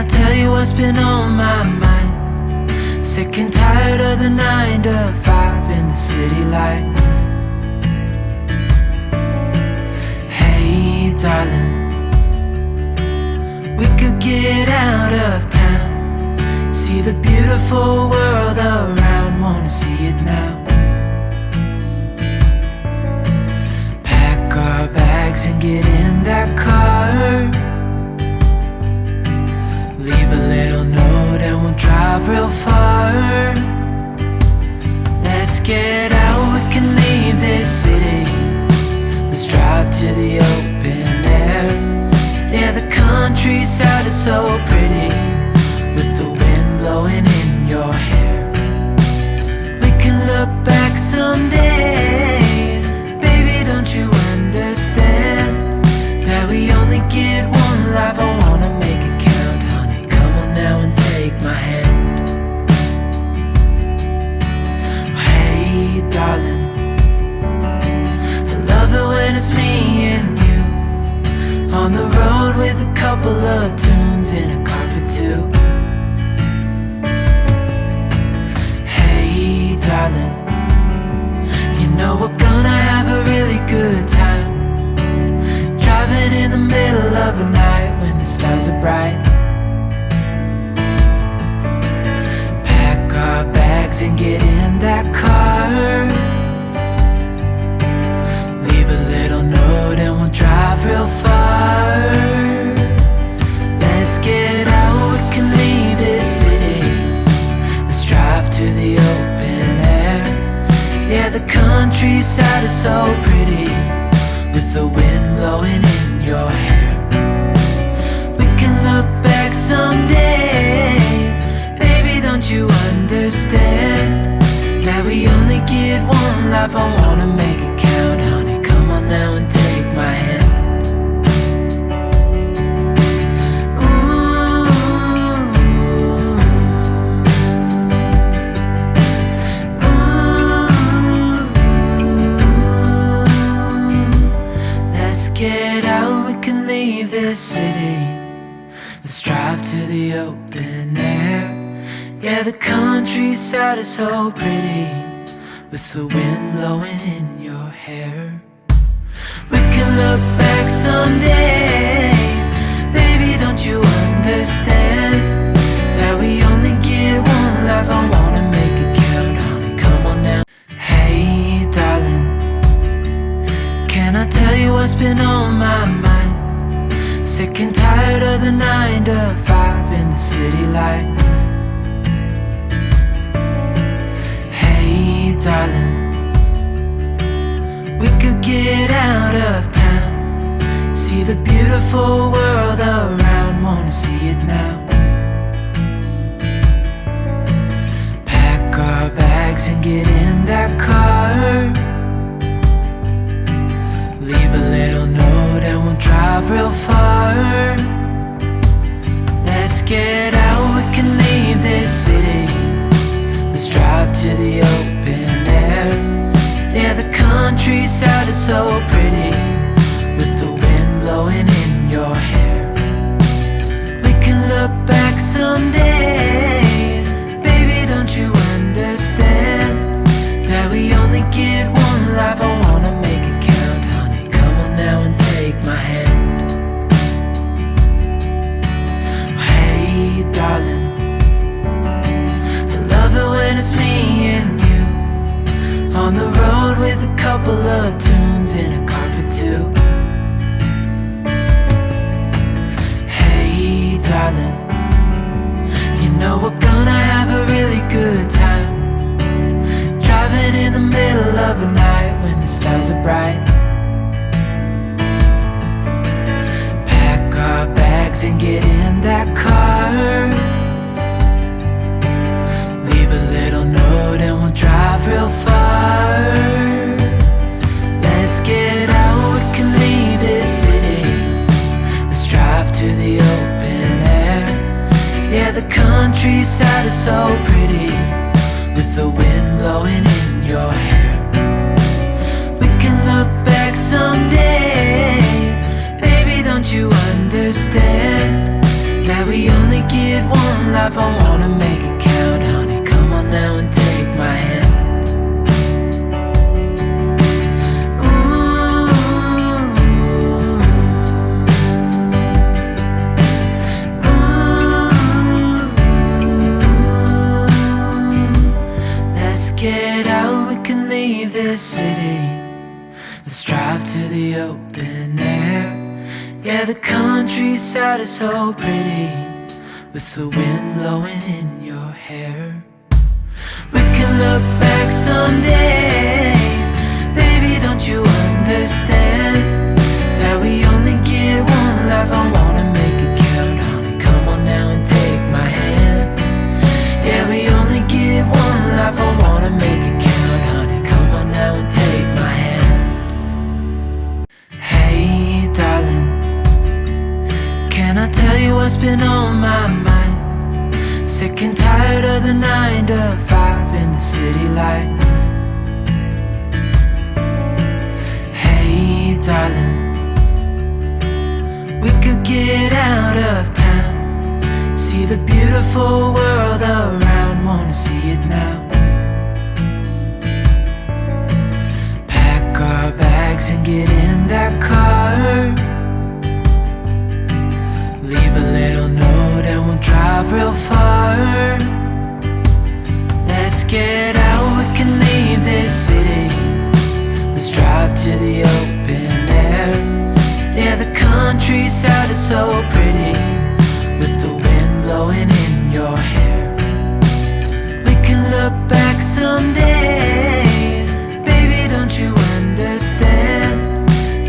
I tell you what's been on my mind? Sick and tired of the 9 to 5 in the city life. Hey darling, we could get out of town, see the beautiful world around, wanna see it now. Pack our bags and get in that car, leave a little note and we'll drive real far. Let's get out, we can leave this city. Let's drive to the open air. Yeah, the countryside is so pretty, with the wind blowing in your hair. We can look back someday. Baby, don't you understand that we only get one life? I wanna make it count, honey. Come on now and take my hand. Hey darling, I love it when it's me and you, on the road with a couple of tunes in a car for two. Hey darling, you know we're gonna have a really good time, driving in the middle of the night when the stars are bright. Pack our bags and get in that car, leave a little note and we'll drive real far. Let's get out, we can leave this city. Let's drive to the open air. Yeah, the countryside is so pretty, with the wind blowing in your hair. We can look back someday. Baby, don't you understand that we only get one life? I wanna make it count, honey. Come on now and take my hand. Get out, we can leave this city. Let's drive to the open air. Yeah, the countryside is so pretty, with the wind blowing in your hair. We can look back someday. Baby, don't you understand that we only get one life? I wanna make it count, honey. Come on now. Hey darling, can I tell you what's been on my mind? Sick and tired of the 9 to 5 in the city life. Hey darling, we could get out of town, see the beautiful world around, wanna see it now. Pack our bags and get in that car, leave a little note and we'll drive real far. Let's get out, we can leave this city. Let's drive to the open air. Yeah, the countryside is so pretty, with the wind blowing in your hair. We can look back someday. Baby, don't you understand that we only get one life? I wanna make it count, honey. Come on now and take my hand. Hey darling, I love it when it's me and you, on the road with a couple of tunes in a car for two. Hey darling, you know we're gonna have a really good time, driving in the middle of the night when the stars are bright. Pack our bags and get in that car, leave a little note and we'll drive real far. Let's get out, we can leave this city. Let's drive to the open air. Yeah, the countryside is so pretty, with the wind blowing in your hair. We can look back someday. Baby, don't you understand that we only get get one life, I wanna make it count. Honey, come on now and take my hand. Let's get out, we can leave this city. Let's drive to the open air. Yeah, the countryside is so pretty, with the wind blowing in your hair. We can look back someday. Baby, don't you understand that we only get one life? I wanna make it count. Honey, come on now and take my hand. Yeah, we only get one life, I wanna make it count. Honey, come on now and take my hand. Hey, darling, can I tell you what's been on my mind? Sick and tired of the 9 to 5 in the city life. Hey, darling, we could get out of town, see the beautiful world around, wanna see it now. Pack our bags and get in that car. Leave a little note and we'll drive real far. Let's get out, we can leave this city. Let's drive to the open air. Yeah, the countryside is so pretty, with the wind blowing in your hair. We can look back someday. Baby, don't you understand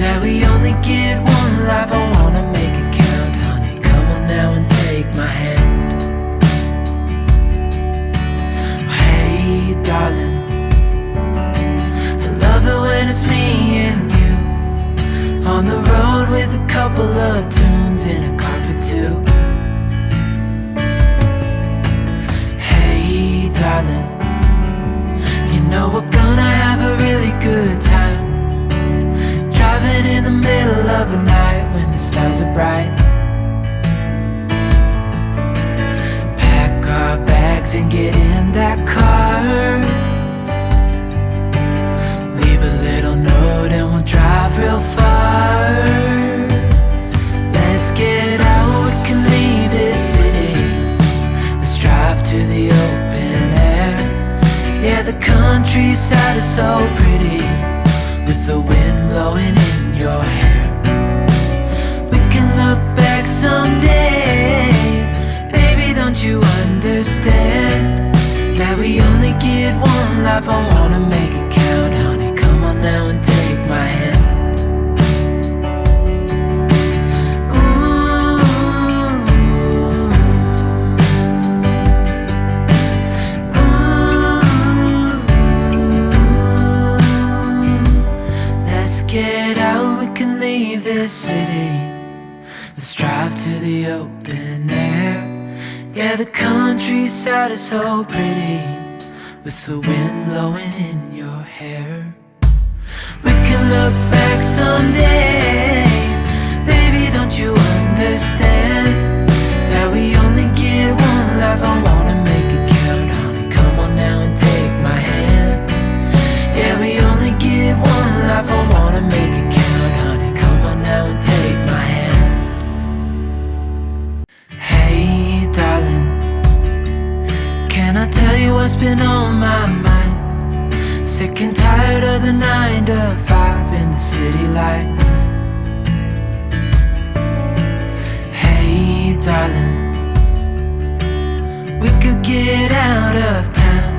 that we only get one life? I wanna make it count. Honey, come on now and take my hand. Hey, darling, I love it when it's me and you, on the road with a couple of tunes in a car for two. Hey, darling, you know we're gonna have a really good time, driving in the middle of the night when the stars are bright. Pack our bags and get in that car. Leave a little note and we'll drive real far. Let's get out, we can leave this city. Let's drive to the open air. Yeah, the countryside is so pretty, with the wind blowing in your hair. We can look back someday. Baby, don't you understand that we only get one life? I wanna make it count. Honey, come on now and take my hand. Get out, we can leave this city. Let's drive to the open air. Yeah, the countryside is so pretty, with the wind blowing in your hair. We can look back someday. Baby, don't you understand that we only get one life? I wanna make it count. Honey, come on now and take my hand. Yeah, we only get one life, I wanna make it count. Honey, come on now and take my hand. Hey, darling, can I tell you what's been on my mind? Sick and tired of the 9 to 5 in the city life. Hey, darling, we could get out of town,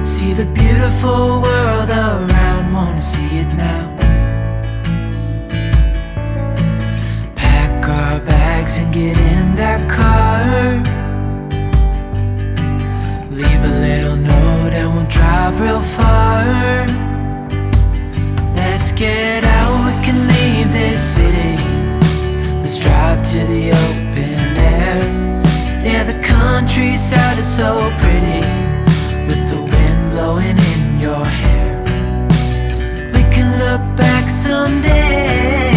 see the beautiful world around, wanna see it now. Pack our bags and get in that car. Leave a little note and we'll drive real far. Let's get out, we can leave this city. Let's drive to the open air. Yeah, the countryside is so pretty, with the wind blowing in your hair. We can look back someday.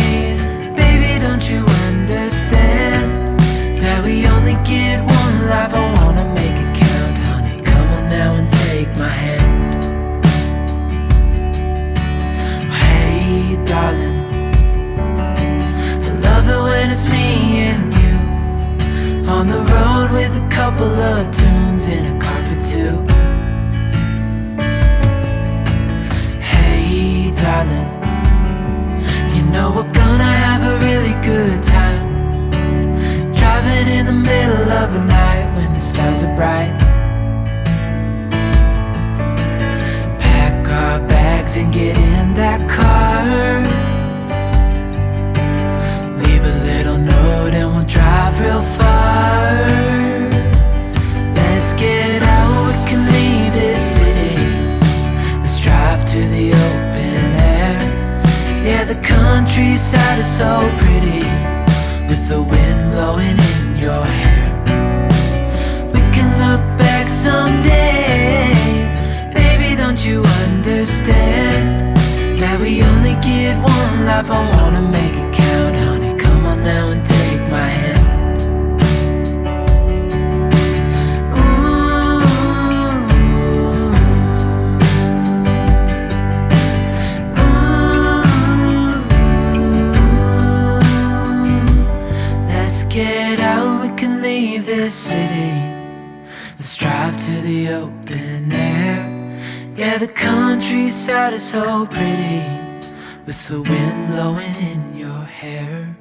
Baby, don't you understand that we only get one it's me and you, on the road with a couple of tunes in a car for two. Hey darling, you know we're gonna have a really good time, driving in the middle of the night when the stars are bright. Pack our bags and get in that car, leave a little note and we'll drive real far. Let's get out, we can leave this city, let's drive to the open air. Yeah, the countryside is so pretty, with the wind blowing in your hair. We can look back someday, baby, don't you understand that we only get one life? I wanna make it count, honey, come on now and take my hand. Get out, we can leave this city, let's drive to the open air. Yeah, the countryside is so pretty, with the wind blowing in your hair.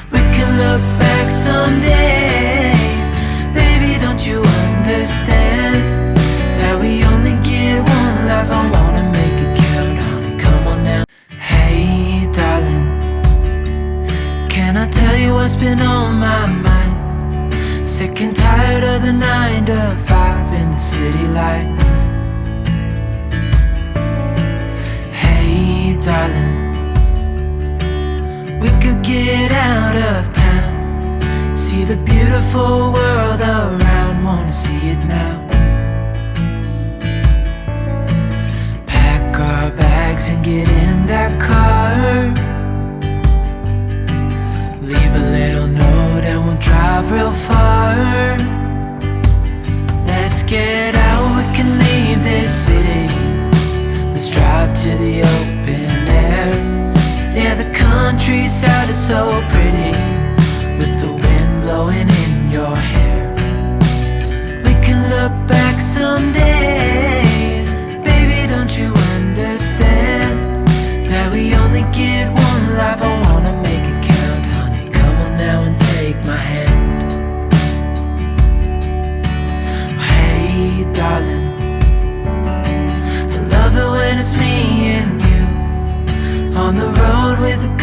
We can look back someday, baby, don't you understand that we only get one life? I wanna make it count, honey, come on now. Hey darling, can I tell you what's been on my mind? Sick and tired of the 9 to 5 in the city life. Hey darling, we could get out of town, see the beautiful world around, wanna see it now. Pack our bags and get in that car, leave a little note and we'll drive real far. Let's get out, we can leave this city, let's drive to the open air. Yeah, the countryside is so pretty, with the wind blowing in your hair. We can look back someday, baby, don't you understand that we only get one life? I wanna make it count, honey, come on now and take my hand. Hey darling, I love it when it's me and you, on the road with a